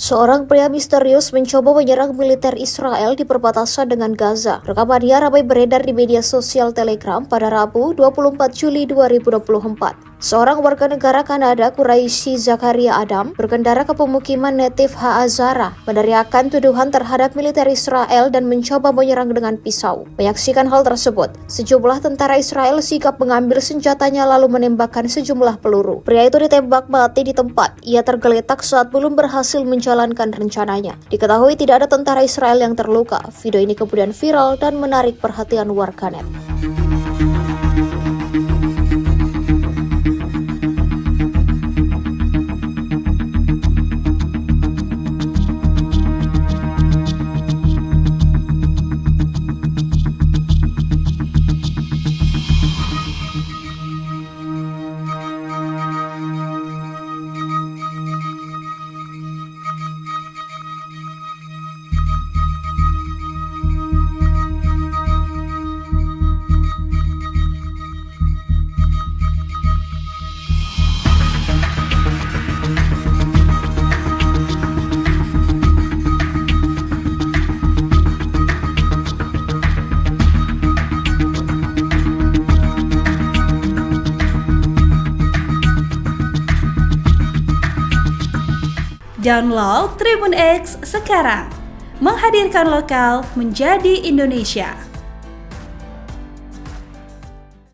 Seorang pria misterius mencoba menyerang militer Israel di perbatasan dengan Gaza. Rekamannya ramai beredar di media sosial Telegram pada Rabu 24 Juli 2024. Seorang warga negara Kanada, Quraishi Zakaria Adam, berkendara ke pemukiman natif Ha'azara, meneriakkan tuduhan terhadap militer Israel dan mencoba menyerang dengan pisau. Menyaksikan hal tersebut, sejumlah tentara Israel sigap mengambil senjatanya lalu menembakkan sejumlah peluru. Pria itu ditembak mati di tempat. Ia tergeletak saat belum berhasil menjalankan rencananya. Diketahui tidak ada tentara Israel yang terluka. Video ini kemudian viral dan menarik perhatian warganet. Download Tribun X sekarang, menghadirkan lokal menjadi Indonesia.